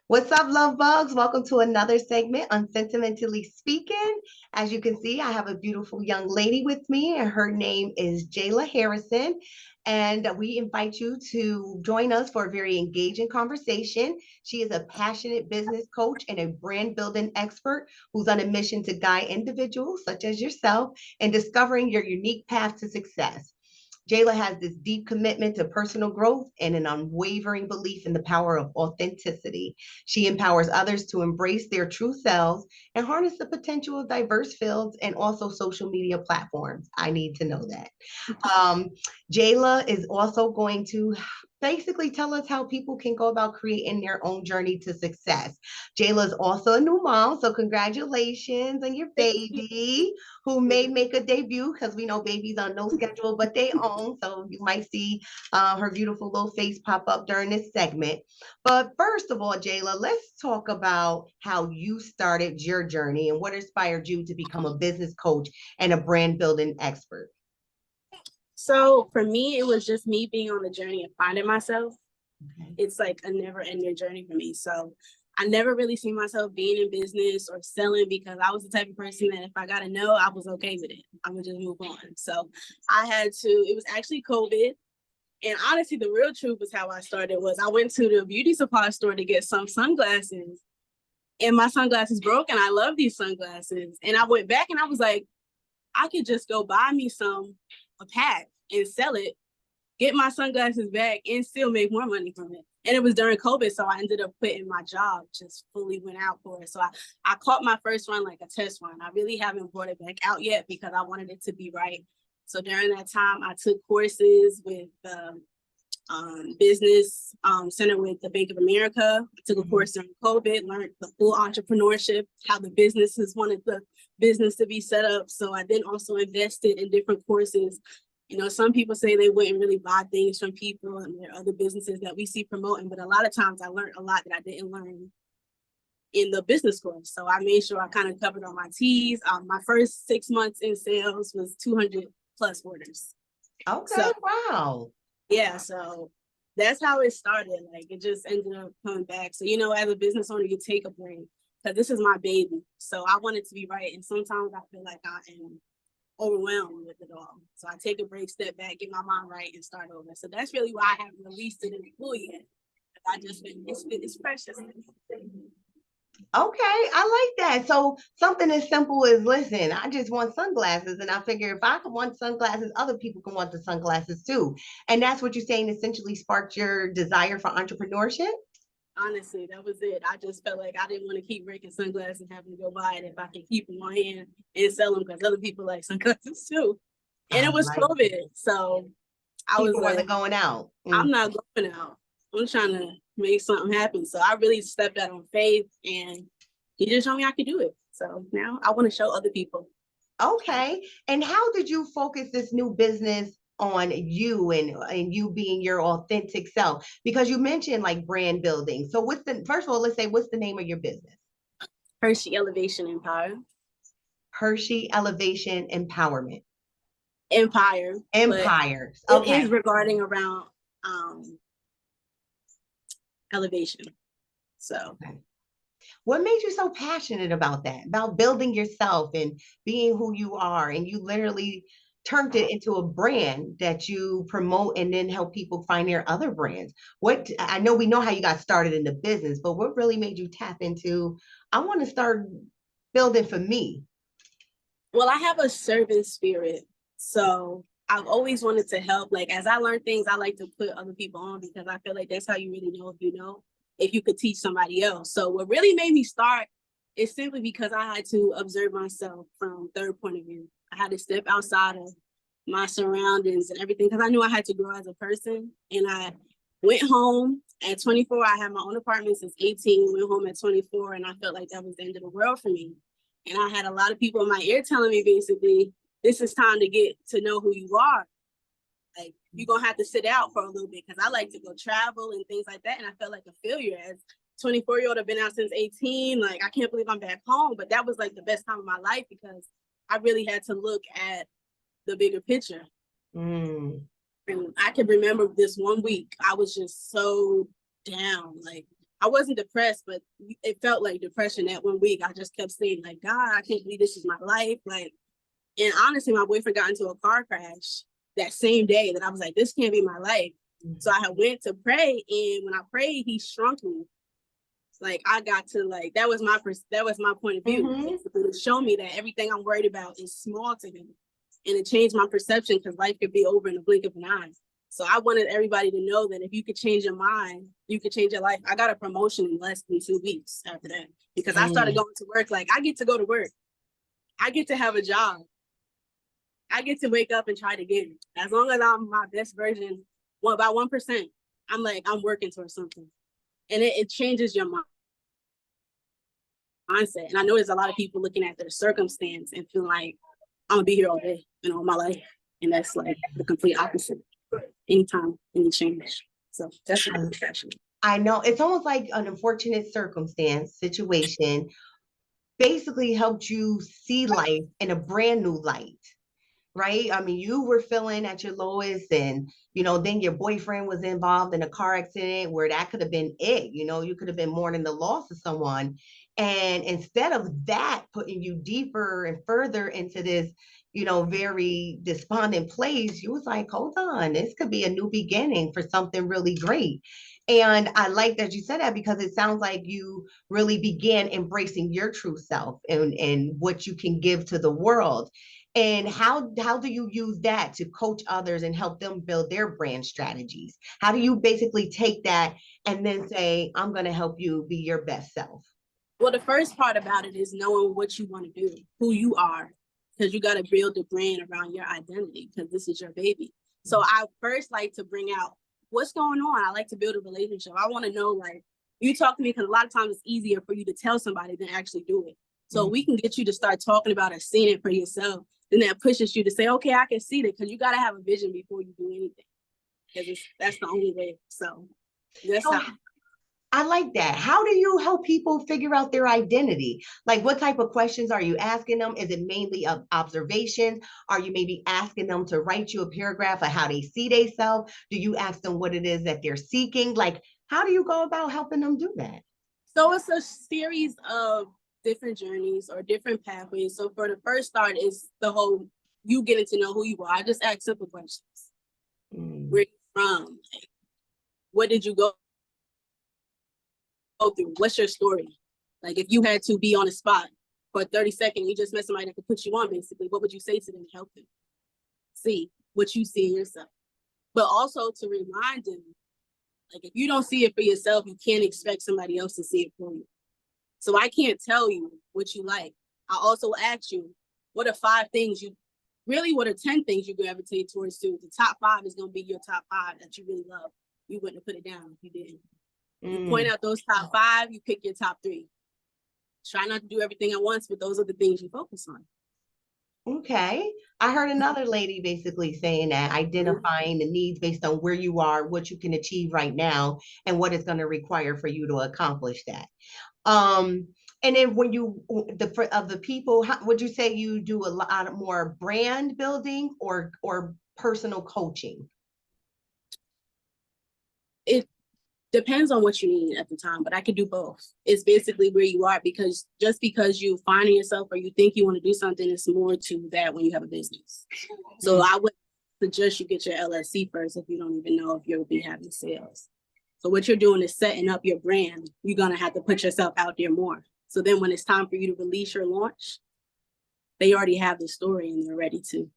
What's up, love bugs? Welcome to another segment on Sentimentally Speaking. As you can see, I have a beautiful young lady with me, and her name is Jayla Harrison. And we invite you to join us for a very engaging conversation. She is a passionate business coach and a brand building expert who's on a mission to guide individuals such as yourself in discovering your unique path to success. Jayla has this deep commitment to personal growth and an unwavering belief in the power of authenticity. She empowers others to embrace their true selves and harness the potential of diverse fields and also social media platforms. I need to know that. Um, Jayla is also going to basically tell us how people can go about creating their own journey to success. Jayla is also a new mom, so congratulations on your Thank you. baby who may make a debut because we know babies on no schedule but they own. So you might see her beautiful little face pop up during this segment. But first of all, Jayla, let's talk about how you started your journey and what inspired you to become a business coach and a brand building expert. So for me, it was just me being on the journey of finding myself. Okay. It's like a never ending journey for me. So I never really seen myself being in business or selling because I was the type of person that if I got a no, I was okay with it. I would just move on. So I had to, it was actually COVID. And honestly, the real truth was how I started was I went to the beauty supply store to get some sunglasses and my sunglasses broke and I love these sunglasses. And I went back and I was like, I could just go buy me a pack and sell it, get my sunglasses back, and still make more money from it. And it was during COVID, so I ended up quitting my job, just fully went out for it. So I caught my first run like a test run. I really haven't brought it back out yet because I wanted it to be right. So during that time, I took courses with business center with the Bank of America. I took a course during COVID, learned the full entrepreneurship, how the businesses wanted the business to be set up. So I then also invested in different courses. You know, some people say they wouldn't really buy things from people, and there are other businesses that we see promoting, but a lot of times I learned a lot that I didn't learn in the business course. So I made sure I kind of covered all my T's. My first 6 months in sales was 200 plus orders. Okay, So wow. yeah, so that's how it started. Like it just ended up coming back. So, you know, as a business owner, you take a break because this is my baby. So I want it to be right. And sometimes I feel like I am overwhelmed with it all. So I take a break, step back, get my mind right, and start over. So that's really why I haven't released it in full yet. I just been it's precious. Okay, I like that. So something as simple as listen, I just want sunglasses, and I figure if I can want sunglasses, other people can want the sunglasses too. And that's what you're saying essentially sparked your desire for entrepreneurship. Honestly, that was it. I just felt like I didn't want to keep breaking sunglasses and having to go buy it if I could keep them on hand and sell them because other people like sunglasses too. And I it was like COVID. So I was people wasn't like, going out. I'm not going out. I'm trying to make something happen. So I really stepped out on faith and he just showed me I could do it. So now I want to show other people. Okay. And how did you focus this new business on you and you being your authentic self? Because you mentioned like brand building. So what's the first of all, let's say what's the name of your business? Hershey Elevation Empire. Hershey Elevation Empowerment. Empire, but Empires. it is Okay. regarding around elevation. So Okay. What made you so passionate about that? About building yourself and being who you are and you literally turned it into a brand that you promote and then help people find their other brands. What I know we know how you got started in the business, but what really made you tap into I want to start building for me? well, I have a servant spirit. So I've always wanted to help. Like as I learn things, I like to put other people on because I feel like that's how you really know if you know, if you could teach somebody else. So what really made me start is simply because I had to observe myself from third point of view. I had to step outside of my surroundings and everything because I knew I had to grow as a person. And I went home at 24. I had my own apartment since 18, went home at 24, and I felt like that was the end of the world for me. And I had a lot of people in my ear telling me basically, this is time to get to know who you are. Like you're gonna have to sit out for a little bit because I like to go travel and things like that. And I felt like a failure as 24-year-old. I've been out since 18. Like I can't believe I'm back home. But that was like the best time of my life because I really had to look at the bigger picture. And I can remember this one week, I was just so down. Like I wasn't depressed, but it felt like depression that 1 week. I just kept saying, like, God, I can't believe this is my life. Like, and honestly, my boyfriend got into a car crash that same day that I was like, this can't be my life. So I had went to pray, and when I prayed, he shrunk me. Like, I got to, like, that was my point of view. Basically, to show me that everything I'm worried about is small to him. And it changed my perception, because life could be over in a blink of an eye. So I wanted everybody to know that if you could change your mind, you could change your life. I got a promotion in less than 2 weeks after that, because I started going to work. Like, I get to go to work. I get to have a job. I get to wake up and try to get it. As long as I'm my best version, by 1%, I'm like, I'm working towards something. And it changes your mindset. And I know there's a lot of people looking at their circumstance and feeling like, I'm gonna be here all day, all my life. And that's like the complete opposite. Anytime, any change. So that's my perception. I know it's almost like an unfortunate situation basically helped you see life in a brand new light, right? I mean, you were feeling at your lowest, and then your boyfriend was involved in a car accident where that could have been it. You could have been mourning the loss of someone. And instead of that putting you deeper and further into this, very despondent place, you was like, hold on, this could be a new beginning for something really great. And I like that you said that, because it sounds like you really began embracing your true self and what you can give to the world. And how do you use that to coach others and help them build their brand strategies? How do you basically take that and then say, I'm going to help you be your best self? Well, the first part about it is knowing what you want to do, who you are, because you got to build the brand around your identity, because this is your baby. So I first like to bring out what's going on. I like to build a relationship. I want to know, like, you talk to me, because a lot of times it's easier for you to tell somebody than actually do it. So we can get you to start talking about it, seeing it for yourself. Then that pushes you to say, okay, I can see that, because you got to have a vision before you do anything, because that's the only way. So that's how. I like that. How do you help people figure out their identity? Like, what type of questions are you asking them? Is it mainly of observations? Are you maybe asking them to write you a paragraph of how they see themselves? Do you ask them what it is that they're seeking? Like, how do you go about helping them do that? So it's a series of different journeys or different pathways. So for the first start is the whole you getting to know who you are. I just ask simple questions. Where you from? Like, what did you go through? What's your story? Like, if you had to be on a spot for 30 seconds, you just met somebody that could put you on, basically, what would you say to them to help them see what you see in yourself? But also to remind them, like, if you don't see it for yourself, you can't expect somebody else to see it for you. So I can't tell you what you like. I also ask you, what are 5 things what are 10 things you gravitate towards too? The top 5 is going to be your top 5 that you really love. You wouldn't have put it down if you didn't. You point out those top 5, you pick your top 3. Try not to do everything at once, but those are the things you focus on. Okay. I heard another lady basically saying that identifying the needs based on where you are, what you can achieve right now, and what it's going to require for you to accomplish that. And then when of the people, would you say you do a lot more brand building or personal coaching? It depends on what you need at the time, but I could do both. It's basically where you are, because just because you find yourself or you think you want to do something, it's more to that when you have a business. So I would suggest you get your LLC first if you don't even know if you'll be having sales. So what you're doing is setting up your brand. You're going to have to put yourself out there more. So then when it's time for you to release your launch, they already have the story and they're ready to.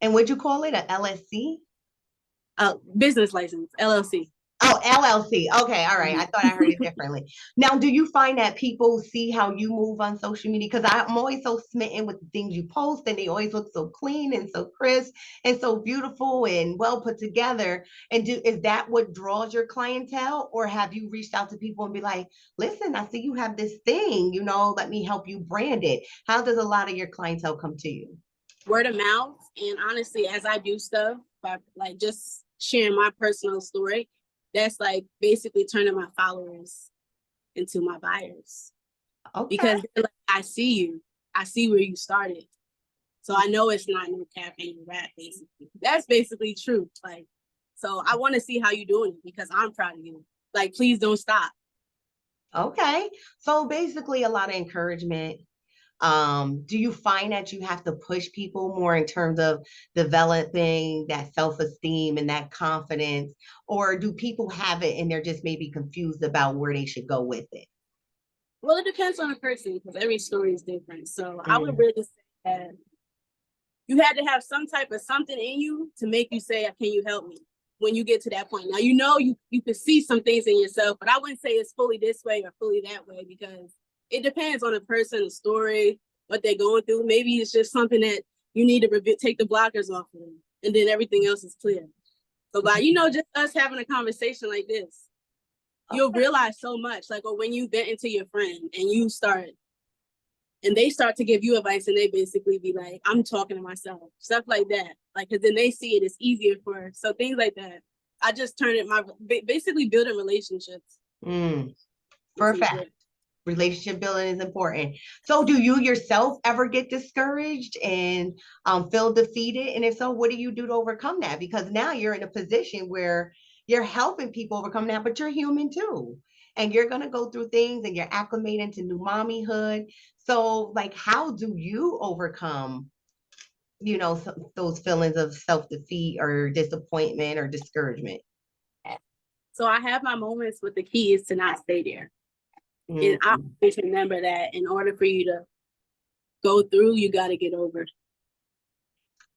And would you call it a LSC? Business license, LLC. Oh, LLC. Okay. All right. I thought I heard it differently. Now, do you find that people see how you move on social media? Because I'm always so smitten with the things you post, and they always look so clean and so crisp and so beautiful and well put together. And is that what draws your clientele? Or have you reached out to people and be like, listen, I see you have this thing, let me help you brand it. How does a lot of your clientele come to you? Word of mouth. And honestly, as I do stuff, by like just sharing my personal story, that's like basically turning my followers into my buyers. Okay. Because like, I see you. I see where you started. So I know it's not no caffeine rap, basically. That's basically true. Like, so I want to see how you're doing it, because I'm proud of you. Like, please don't stop. Okay. So basically a lot of encouragement. Do you find that you have to push people more in terms of developing that self-esteem and that confidence, or do people have it and they're just maybe confused about where they should go with it? Well, it depends on the person because every story is different. So I would Mm, really say that you had to have some type of something in you to make you say, "Can you help me?" When you get to that point. Now you can see some things in yourself, but I wouldn't say it's fully this way or fully that way because it depends on the person, the story, what they're going through. Maybe it's just something that you need to take the blockers off of them, and then everything else is clear. So by just us having a conversation like this, you'll okay. realize so much. Like, or when you vent into your friend and they start to give you advice and they basically be like, I'm talking to myself, stuff like that. Like, cause then they see it, it's easier for, so things like that. I just turn it, basically building relationships. Mm, It's perfect. important. Relationship building is important. So do you yourself ever get discouraged and feel defeated? And if so, what do you do to overcome that? Because now you're in a position where you're helping people overcome that, but you're human too. And you're gonna go through things and you're acclimating to new mommyhood. So like how do you overcome, those feelings of self-defeat or disappointment or discouragement? So I have my moments, but the key is to not stay there. And I Mhm. always remember that in order for you to go through, you got to get over it.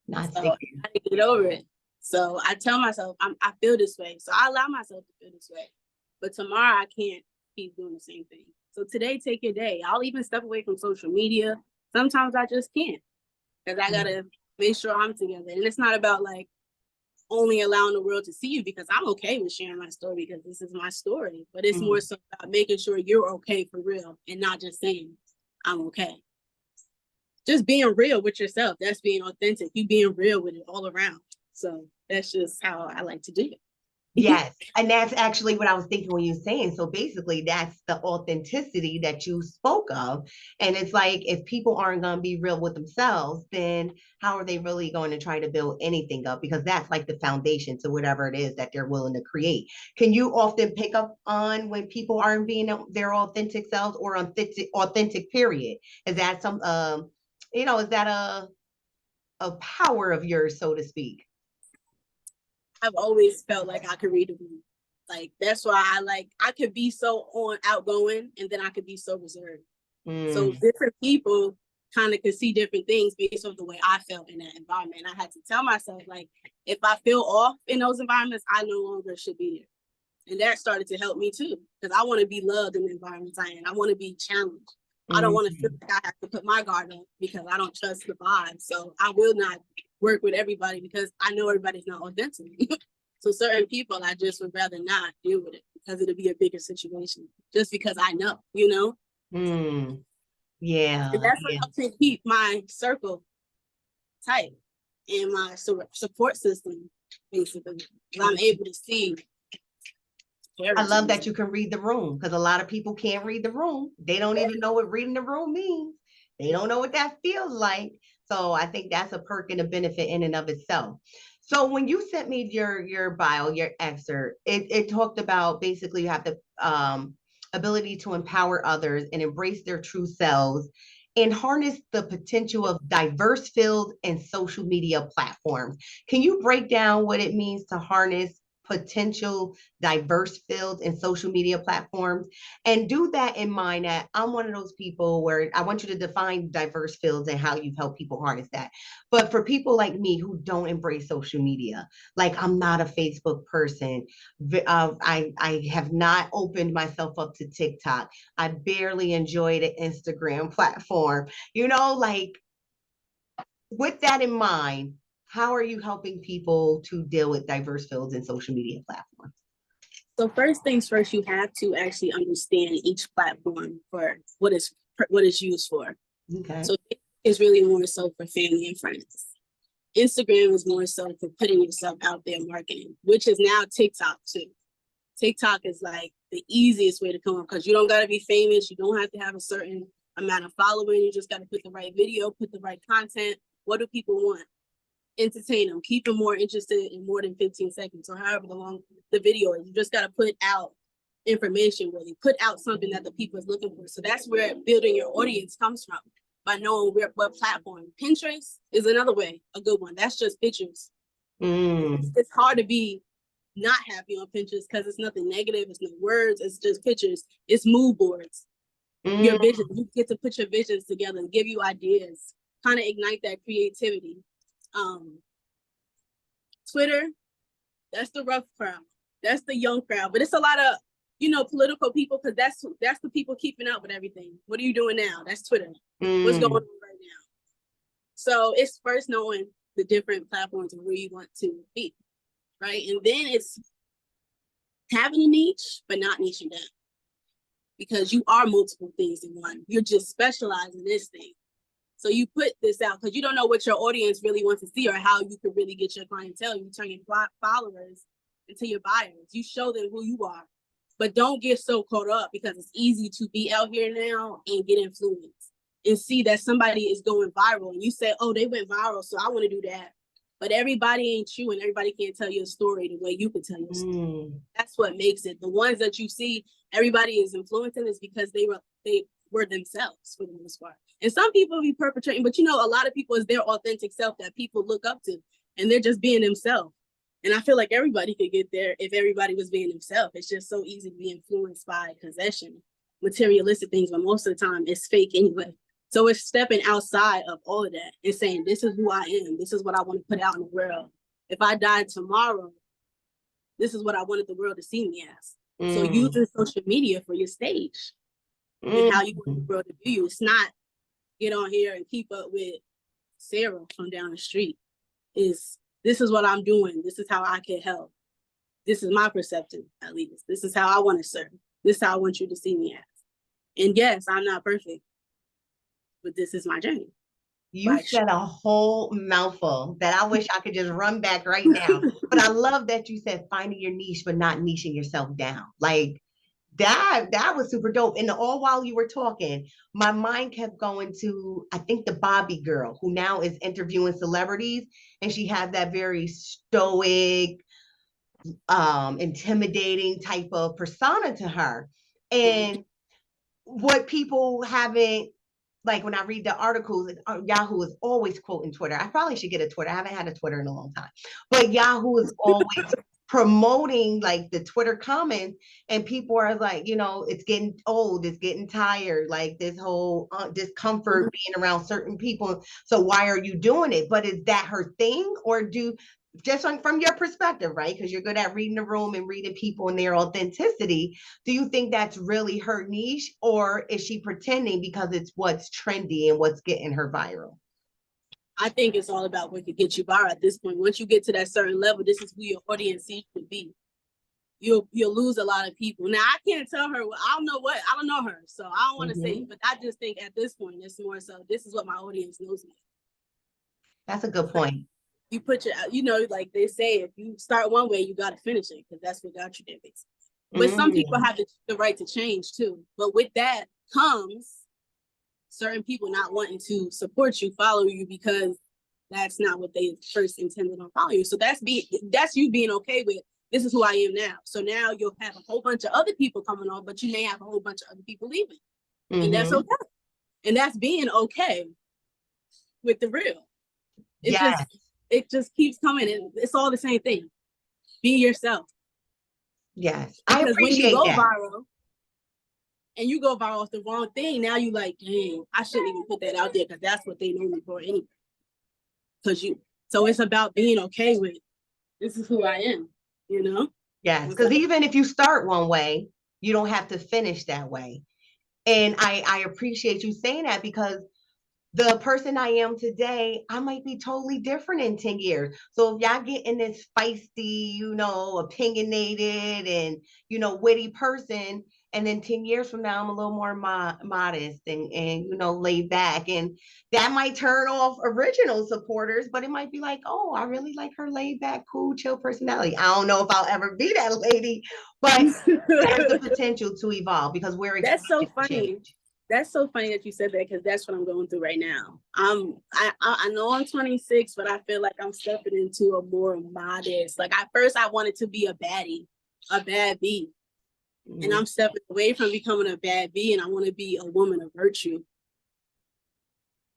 Not So sticking. I got to get over it. So I tell myself, I feel this way. So I allow myself to feel this way. But tomorrow I can't keep doing the same thing. So today, take your day. I'll even step away from social media. Sometimes I just can't because I got to make sure I'm together. And it's not about like only allowing the world to see you because I'm okay with sharing my story because this is my story. But it's more Mhm. so about making sure you're okay for real and not just saying, I'm okay. Just being real with yourself. That's being authentic. You being real with it all around. So that's just how I like to do it. Yes. And that's actually what I was thinking when you were saying. So basically, that's the authenticity that you spoke of. And it's like, if people aren't going to be real with themselves, then how are they really going to try to build anything up? Because that's like the foundation to whatever it is that they're willing to create. Can you often pick up on when people aren't being their authentic selves or authentic period? Is that is that a power of yours, so to speak? I've always felt like I could read the room. Like that's why I could be so on outgoing and then I could be so reserved. So Mm, different people kind of could see different things based on the way I felt in that environment. I had to tell myself, like, if I feel off in those environments, I no longer should be there. And that started to help me too, because I want to be loved in the environments I am. I want to be challenged. I don't want to feel mm, like I have to put my guard up because I don't trust the vibe. So I will not work with everybody because I know everybody's not authentic. So certain people, I just would rather not deal with it because it'll be a bigger situation just because I know. mm. And Yeah, that's what yeah. helps me keep my circle tight and my support system, basically. I'm able to see I love characters. that you can read the room because a lot of people can't read the room. They don't even know what reading the room means. They don't know what that feels like. So I think that's a perk and a benefit in and of itself. So when you sent me your bio, your excerpt, it talked about basically you have the ability to empower others and embrace their true selves and harness the potential of diverse fields and social media platforms. Can you break down what it means to harness potential diverse fields and social media platforms, and do that in mind that I'm one of those people where I want you to define diverse fields and how you've helped people harness that. But for people like me who don't embrace social media, like I'm not a Facebook person, I have not opened myself up to TikTok. I barely enjoy the Instagram platform. Like with that in mind, how are you helping people to deal with diverse fields and social media platforms? So first things first, you have to actually understand each platform for what it's used for. Okay. So it's really more so for family and friends. Instagram is more so for putting yourself out there marketing, which is now TikTok too. TikTok is like the easiest way to come up because you don't got to be famous. You don't have to have a certain amount of following. You just got to put the right video, put the right content. What do people want? Entertain them, keep them more interested in more than 15 seconds or however long the video is. You just got to put out information, really put out something that the people is looking for. So that's where building your audience comes from, by knowing what platform. Pinterest is another way, a good one. That's just pictures. It's hard to be not happy on Pinterest because it's nothing negative, it's no words, it's just pictures, it's mood boards. Your vision, you get to put your visions together and give you ideas, kind of ignite that creativity. Twitter, that's the rough crowd, that's the young crowd, but it's a lot of, you know, political people, because that's the people keeping up with everything. What are you doing now? That's Twitter. What's going on right now? So it's first knowing the different platforms and where you want to be, right? And then it's having a niche, but not niching down, because you are multiple things in one. You're just specialized in this thing. So you put this out because you don't know what your audience really wants to see or how you can really get your clientele. You turn your followers into your buyers. You show them who you are, but don't get so caught up, because it's easy to be out here now and get influenced and see that somebody is going viral and you say, oh, they went viral, so I want to do that. But everybody ain't you, and everybody can't tell you a story the way you can tell your story. That's what makes it. The ones that you see everybody is influencing is because they were themselves for the most part. And some people be perpetrating, but you know, a lot of people is their authentic self that people look up to, and they're just being themselves. And I feel like everybody could get there if everybody was being themselves. It's just so easy to be influenced by possession, materialistic things, but most of the time it's fake anyway. So it's stepping outside of all of that and saying, this is who I am. This is what I want to put out in the world. If I died tomorrow, this is what I wanted the world to see me as. So using social media for your stage and how you want the world to view you. It's not get on here and keep up with Sarah from down the street. This is what I'm doing. This is how I can help. This is my perception, at least. This is how I want to serve. This is how I want you to see me as. And yes, I'm not perfect, but this is my journey. You said a whole mouthful that I wish I could just run back right now. But I love that you said finding your niche, but not niching yourself down. Like that was super dope. And all while you were talking, my mind kept going to, I think, the Bobby girl who now is interviewing celebrities, and she had that very stoic, intimidating type of persona to her. And what people haven't, like when I read the articles, Yahoo is always quoting Twitter. I probably should get a Twitter. I haven't had a Twitter in a long time, but Yahoo is always promoting like the Twitter comments, and people are like, you know, it's getting old, it's getting tired, like this whole discomfort being around certain people. So why are you doing it? But is that her thing, or just from your perspective, right? Because you're good at reading the room and reading people and their authenticity. Do you think that's really her niche, or is she pretending because it's what's trendy and what's getting her viral? I think it's all about what could get you viral at this point. Once you get to that certain level, this is who your audience sees to be. You'll lose a lot of people. Now, I can't tell her, I don't know her, so I don't want to say, but I just think at this point, it's more so, this is what my audience knows me. That's a good point. You put your, you know, like they say, if you start one way, you got to finish it, because that's what got you there, basically. But some people have the right to change too. But with that comes certain people not wanting to support you, follow you, because that's not what they first intended on following you. So that's you being okay with, this is who I am now. So now you'll have a whole bunch of other people coming on, but you may have a whole bunch of other people leaving. And that's okay. And that's being okay with the real. It just keeps coming, and it's all the same thing. Be yourself. Yes, because I appreciate when you go that. viral, and you go viral off the wrong thing, now you like, dang, I shouldn't even put that out there, because that's what they know me for anyway. So it's about being okay with, this is who I am, you know? Yes, because even if you start one way, you don't have to finish that way. And I appreciate you saying that, because the person I am today, I might be totally different in 10 years. So if y'all get in this feisty, you know, opinionated and, you know, witty person, and then 10 years from now, I'm a little more modest and, you know, laid back. And that might turn off original supporters, but it might be like, oh, I really like her laid back, cool, chill personality. I don't know if I'll ever be that lady, but there's the potential to evolve, because we're That's so funny. Change. That's so funny that you said that, because that's what I'm going through right now. I know I'm 26, but I feel like I'm stepping into a more modest. Like at first, I wanted to be a baddie, a bad bee. And I'm stepping away from becoming a bad bee, and I want to be a woman of virtue.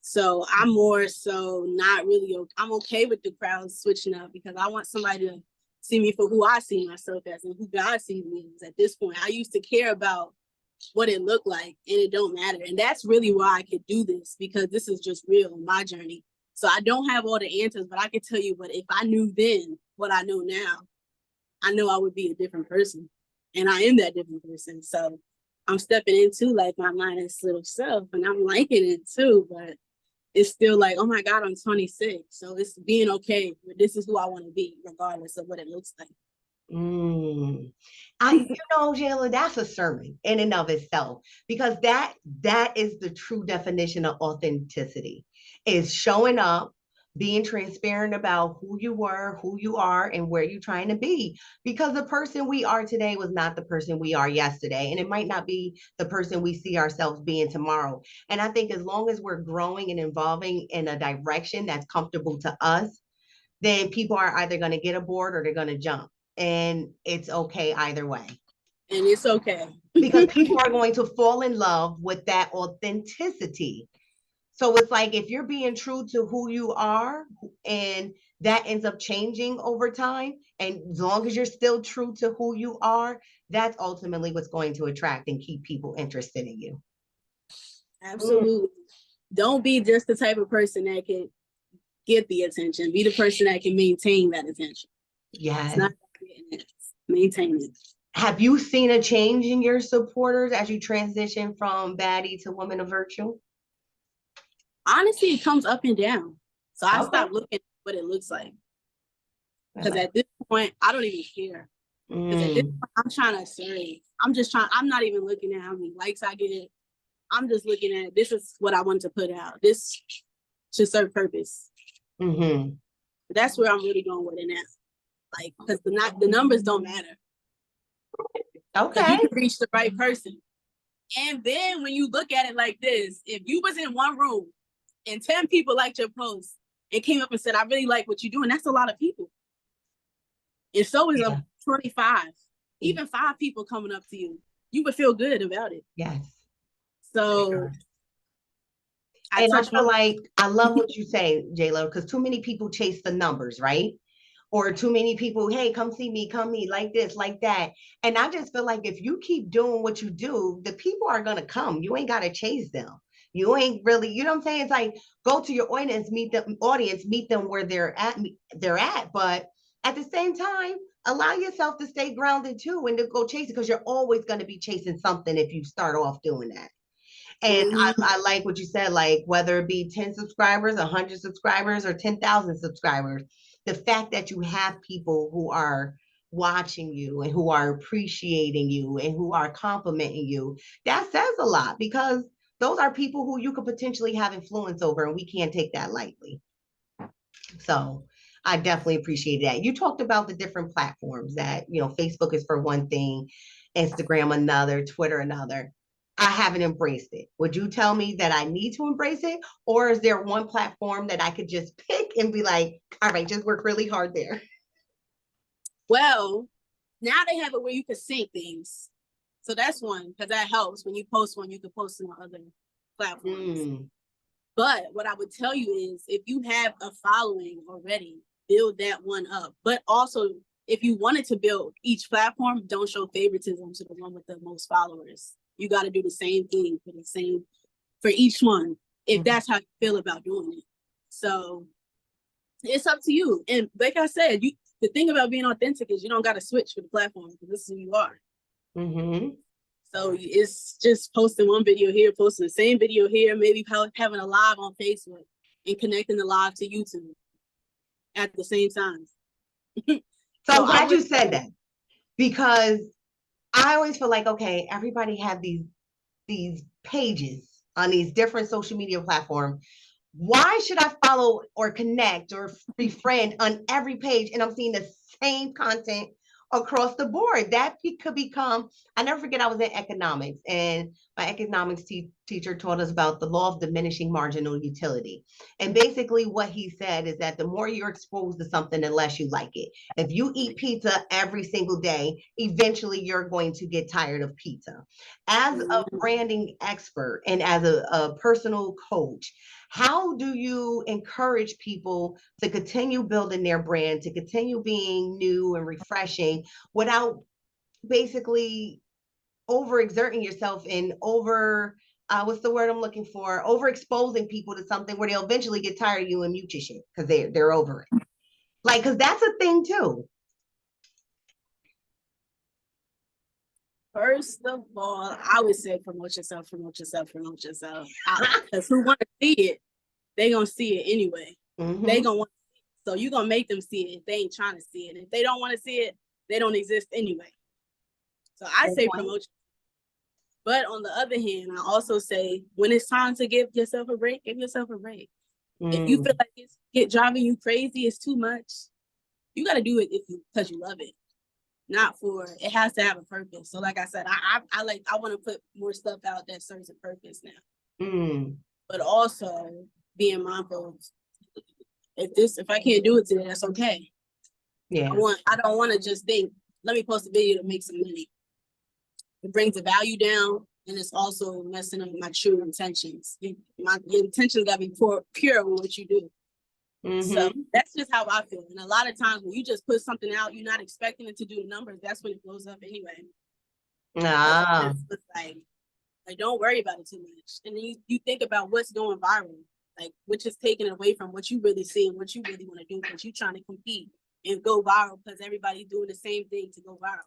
So I'm more so not really, I'm okay with the crowd switching up because I want somebody to see me for who I see myself as and who God sees me as at this point. I used to care about what it looked like, and it don't matter. And that's really why I could do this, because this is just real in my journey. So I don't have all the answers, but I can tell you, but if I knew then what I know now, I know I would be a different person. And I am that different person. So I'm stepping into like my mindless little self, and I'm liking it too, but it's still like, oh my God, I'm 26. So it's being okay. This is who I want to be, regardless of what it looks like. Jayla, that's a sermon in and of itself, because that is the true definition of authenticity, is showing up, being transparent about who you were, who you are, and where you're trying to be. Because the person we are today was not the person we are yesterday, and it might not be the person we see ourselves being tomorrow. And I think as long as we're growing and evolving in a direction that's comfortable to us, then people are either going to get aboard or they're going to jump. And it's okay either way. And it's okay. Because people are going to fall in love with that authenticity. So it's like, if you're being true to who you are and that ends up changing over time, and as long as you're still true to who you are, that's ultimately what's going to attract and keep people interested in you. Absolutely. Don't be just the type of person that can get the attention. Be the person that can maintain that attention. Yes. It's not getting it. Maintain it. Have you seen a change in your supporters as you transition from baddie to woman of virtue? Honestly, it comes up and down. So I stopped looking at what it looks like. Because at this point, I don't even care. Because at this point, I'm trying to serve. I'm not even looking at how many likes I get. I'm just looking at, this is what I want to put out. This should serve purpose. That's where I'm really going with it now. Like, because the numbers don't matter. Okay. You can reach the right person. And then when you look at it like this, if you was in one room and 10 people liked your post and came up and said, I really like what you're doing, that's a lot of people. And so is a 25, even 5 people coming up to you, you would feel good about it. Yes. So I feel like, I love what you say, Jayla, because too many people chase the numbers, right? Or too many people, hey, come see me, come meet, like this, like that. And I just feel like if you keep doing what you do, the people are going to come. You ain't got to chase them. You ain't really, you know what I'm saying? It's like, go to your audience, meet them where they're at. But at the same time, allow yourself to stay grounded too, and to go chase it, because you're always going to be chasing something if you start off doing that. And I like what you said, like, whether it be 10 subscribers, 100 subscribers, or 10,000 subscribers, the fact that you have people who are watching you and who are appreciating you and who are complimenting you, that says a lot, because those are people who you could potentially have influence over, and we can't take that lightly. So I definitely appreciate that. You talked about the different platforms that, Facebook is for one thing, Instagram another, Twitter another. I haven't embraced it. Would you tell me that I need to embrace it? Or is there one platform that I could just pick and be like, all right, just work really hard there? Well, now they have it where you can sync things. So that's one, because that helps. When you post one, you can post it on other platforms. But what I would tell you is, if you have a following already, build that one up. But also, if you wanted to build each platform, don't show favoritism to the one with the most followers. You got to do the same thing for each one, if that's how you feel about doing it. So it's up to you. And like I said, the thing about being authentic is you don't got to switch for the platform, because this is who you are. So it's just posting one video here, posting the same video here, maybe having a live on Facebook and connecting the live to YouTube at the same time. So I'm glad you said that, because I always feel like, okay, everybody have these pages on these different social media platforms. Why should I follow or connect or befriend on every page, and I'm seeing the same content across the board. That could become, I never forget, I was in economics, and my economics teacher taught us about the law of diminishing marginal utility. And basically what he said is that the more you're exposed to something, the less you like it. If you eat pizza every single day, eventually you're going to get tired of pizza. As a branding expert and as a personal coach, how do you encourage people to continue building their brand, to continue being new and refreshing without basically overexerting yourself and what's the word I'm looking for? Overexposing people to something where they'll eventually get tired of you and mute your shit because they're over it. Like, because that's a thing too. First of all, I would say promote yourself, promote yourself, promote yourself. Because who want to see it, they gonna see it anyway. Mm-hmm. They gonna want to see it. So you gonna make them see it if they ain't trying to see it. If they don't want to see it, they don't exist anyway. So I say promote. But on the other hand, I also say when it's time to give yourself a break, give yourself a break. If you feel like it's driving you crazy, it's too much, you got to do it because you love it, not for it has to have a purpose. So like I said, I want to put more stuff out that serves a purpose now. But also being mindful of if I can't do it today, that's okay. Yeah. I don't want to just think, let me post a video to make some money. It brings the value down, and it's also messing up my true intentions. Your intentions got to be pure with what you do. So that's just how I feel. And a lot of times when you just put something out, you're not expecting it to do the numbers. That's when it blows up anyway. Like don't worry about it too much. And then you think about what's going viral, like which is taken away from what you really see and what you really want to do, because you're trying to compete and go viral because everybody's doing the same thing to go viral.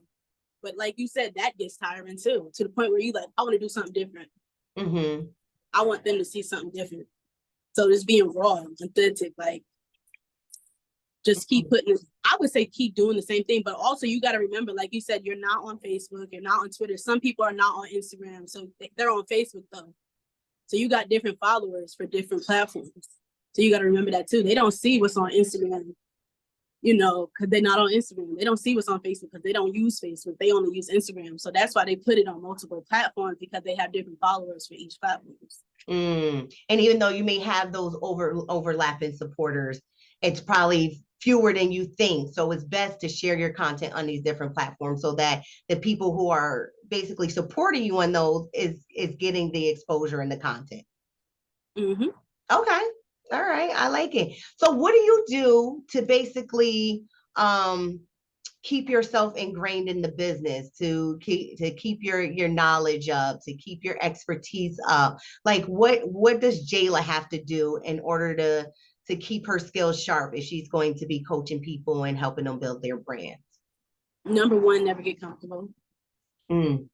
But like you said, that gets tiring too, to the point where you like, I want to do something different. I want them to see something different. So just being raw and authentic, like just keep putting, I would say keep doing the same thing, but also you got to remember, like you said, you're not on Facebook, you're not on Twitter. Some people are not on Instagram, so they're on Facebook though. So you got different followers for different platforms. So you got to remember that too. They don't see what's on Instagram, because they're not on Instagram. They don't see what's on Facebook because they don't use Facebook. They only use Instagram. So that's why they put it on multiple platforms, because they have different followers for each platform. And even though you may have those overlapping supporters, it's probably fewer than you think. So it's best to share your content on these different platforms so that the people who are basically supporting you on those is getting the exposure and the content. Okay. All right. I like it. So what do you do to basically keep yourself ingrained in the business, to keep your knowledge up, to keep your expertise up? Like what does Jayla have to do in order to keep her skills sharp if she's going to be coaching people and helping them build their brands? Number one, never get comfortable. Number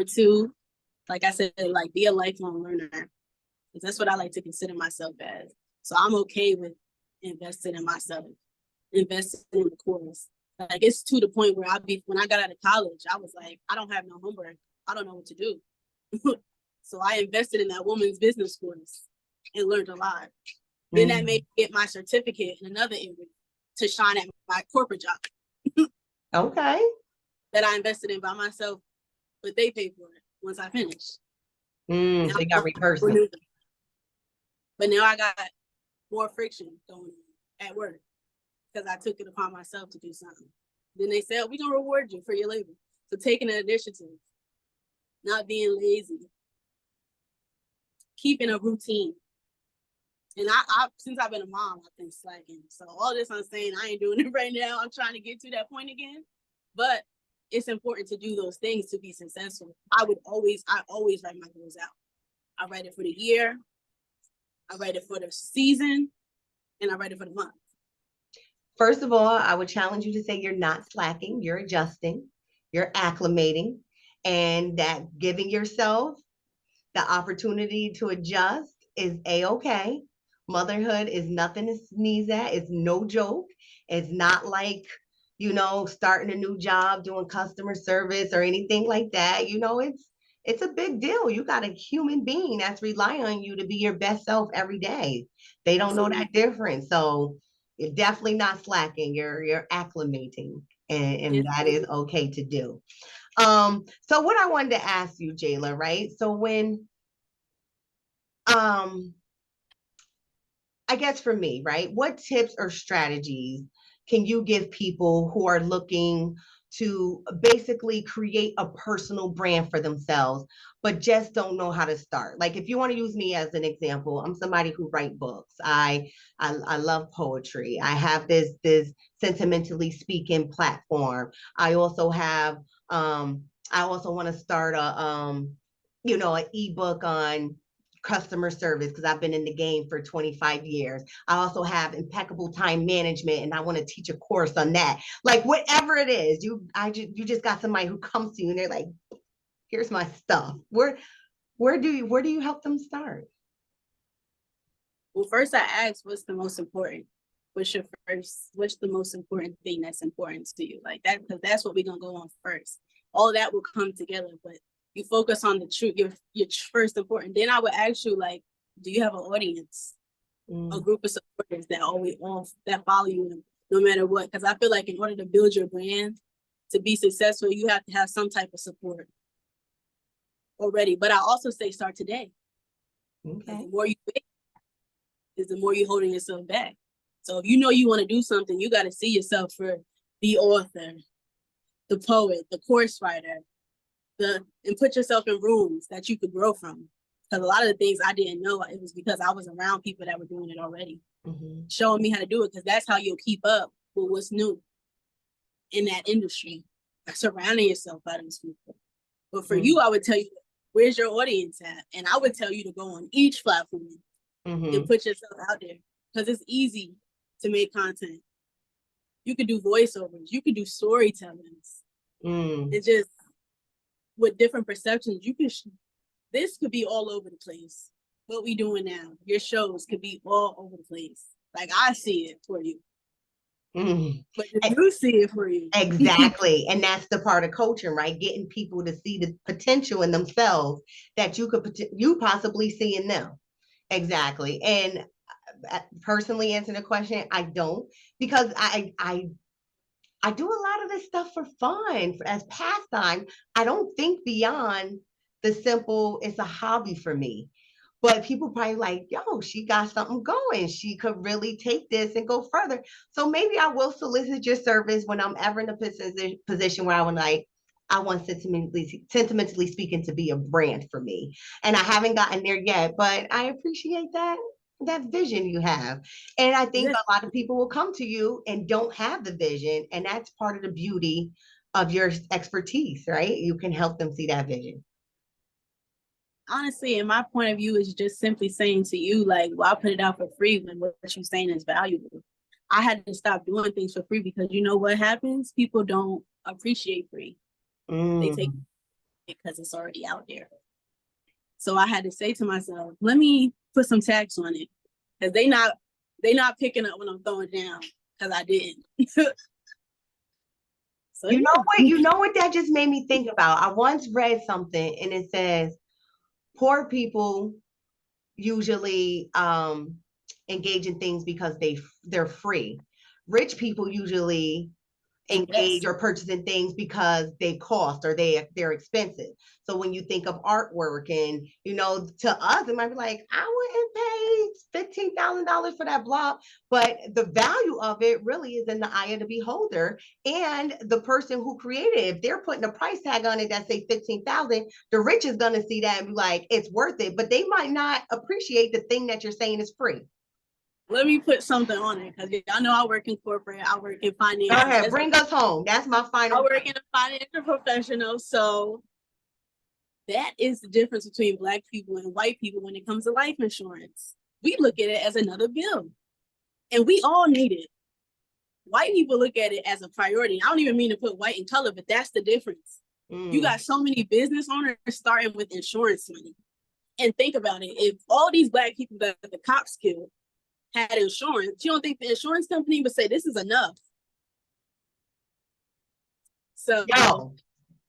two, like I said, like be a lifelong learner. Because that's what I like to consider myself as. So I'm okay with investing in myself, investing in the course. Like it's to the point where when I got out of college, I was like, I don't have no homework. I don't know what to do. So I invested in that woman's business course and learned a lot. Then that made me get my certificate in another area to shine at my corporate job. Okay. That I invested in by myself, but they paid for it once I finished. So you got reimbursement. But now I got more friction going on at work because I took it upon myself to do something. Then they said, we're going to reward you for your labor. So taking an initiative, not being lazy, keeping a routine. And I since I've been a mom, I've been slacking. So all this I'm saying, I ain't doing it right now. I'm trying to get to that point again. But it's important to do those things to be successful. I always write my goals out. I write it for the year, I write it for the season, and I write it for the month. First of all, I would challenge you to say you're not slacking, you're adjusting, you're acclimating, and that giving yourself the opportunity to adjust is a-okay. Motherhood is nothing to sneeze at. It's no joke. It's not like, starting a new job, doing customer service or anything like that. It's a big deal. You got a human being that's relying on you to be your best self every day. They don't know that difference. So, You're definitely not slacking. You're acclimating, and Yes, that is okay to do. So what I wanted to ask you, Jayla, right? So when um I guess for me, right? What tips or strategies can you give people who are looking to basically create a personal brand for themselves, but just don't know how to start? Like, if you want to use me as an example, I'm somebody who write books. I love poetry. I have this sentimentally speaking platform. I also have I also want to start a an ebook on customer service because I've been in the game for 25 years. I also have impeccable time management and I want to teach a course on that. Like whatever it is, you just got somebody who comes to you and they're like, here's my stuff. Where do you help them start? well, first I asked, what's the most important? What's the most important thing that's important to you? Like that, because that's what we're gonna go on first. All that will come together, but you focus on the truth, your first important. Then I would ask you, like, do you have an audience, a group of supporters that always that follow you no matter what? Because I feel like in order to build your brand, to be successful, you have to have some type of support already. But I also say start today. Okay. The more you wait, is the more you're holding yourself back. So if you know you want to do something, you got to see yourself for the author, the poet, the course writer, and put yourself in rooms that you could grow from. Because a lot of the things I didn't know, it was because I was around people that were doing it already, showing me how to do it. Because that's how you'll keep up with what's new in that industry, surrounding yourself by those people. But for you, I would tell you, where's your audience at? And I would tell you to go on each platform and put yourself out there, because it's easy to make content. You could do voiceovers, you could do storytellings. It's just with different perceptions. This could be all over the place. What we doing now, your shows could be all over the place. Like I see it for you. But you see it for you. Exactly. And that's the part of coaching, right? Getting people to see the potential in themselves that you possibly see in them. Exactly. And personally answering the question, I don't, because I do a lot of this stuff for fun, as pastime. I don't think beyond the simple, it's a hobby for me. But people probably like, yo, she got something going. She could really take this and go further. So maybe I will solicit your service when I'm ever in a position where I want sentimentally speaking to be a brand for me. And I haven't gotten there yet, but I appreciate that vision you have. And I think a lot of people will come to you and don't have the vision. And that's part of the beauty of your expertise, right? You can help them see that vision. Honestly, in my point of view, is just simply saying to you, like, well, I'll put it out for free when what you're saying is valuable. I had to stop doing things for free because you know what happens? People don't appreciate free. They take it because it's already out there. So I had to say to myself, let me put some tax on it, because they not picking up when I'm throwing down, because I didn't. So You know what that just made me think about? I once read something and it says poor people usually engage in things because they're free. Rich people usually engage or purchasing things because they cost or they're expensive. So when you think of artwork and to us it might be like, I wouldn't pay $15,000 for that block, but the value of it really is in the eye of the beholder and the person who created it. If they're putting a price tag on it that say 15,000, the rich is going to see that and be like, it's worth it, but they might not appreciate the thing that you're saying is free. Let me put something on it, because y'all know I work in corporate, I work in finance. Go ahead, bring us home. That's my final. I work in a financial professional, so that is the difference between Black people and white people when it comes to life insurance. We look at it as another bill, and we all need it. White people look at it as a priority. I don't even mean to put white in color, but that's the difference. You got so many business owners starting with insurance money. And think about it. If all these Black people that the cops killed had insurance, you don't think the insurance company would say this is enough? So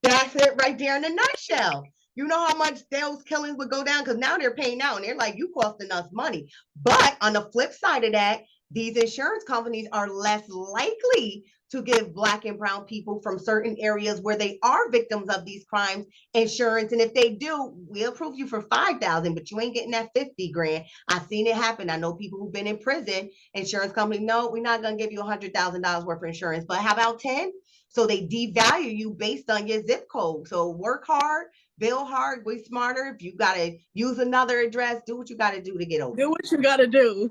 that's it right there in a nutshell. You know how much those killings would go down, because now they're paying out and they're like, you costing us money. But on the flip side of that, these insurance companies are less likely to give Black and brown people from certain areas where they are victims of these crimes insurance. And if they do, we'll approve you for 5,000, but you ain't getting that 50 grand. I've seen it happen. I know people who've been in prison. Insurance company, no, we're not going to give you $100,000 worth of insurance, but how about 10? So they devalue you based on your zip code. So work hard, bill hard, be smarter. If you got to use another address, do what you got to do to get over. Do what you got to do.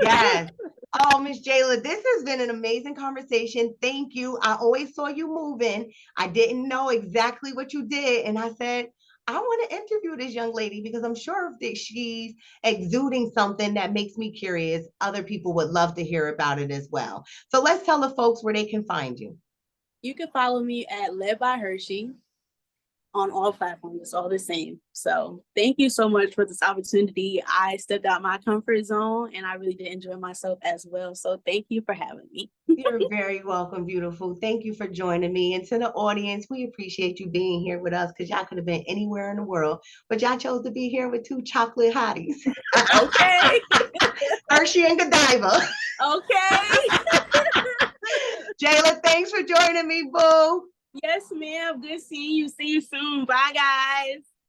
Yes. Oh, Miss Jayla, this has been an amazing conversation. Thank you. I always saw you moving. I didn't know exactly what you did. And I said, I want to interview this young lady because I'm sure that she's exuding something that makes me curious. Other people would love to hear about it as well. So let's tell the folks where they can find you. You can follow me at Led by Hershey on all platforms. It's all the same. So thank you so much for this opportunity. I stepped out my comfort zone and I really did enjoy myself as well. So thank you for having me. You're very welcome, beautiful. Thank you for joining me. And to the audience, we appreciate you being here with us because y'all could have been anywhere in the world, but y'all chose to be here with two chocolate hotties. Okay. Hershey and Godiva. Okay. Jayla, thanks for joining me, boo. Yes, ma'am. Good seeing you. See you soon. Bye, guys.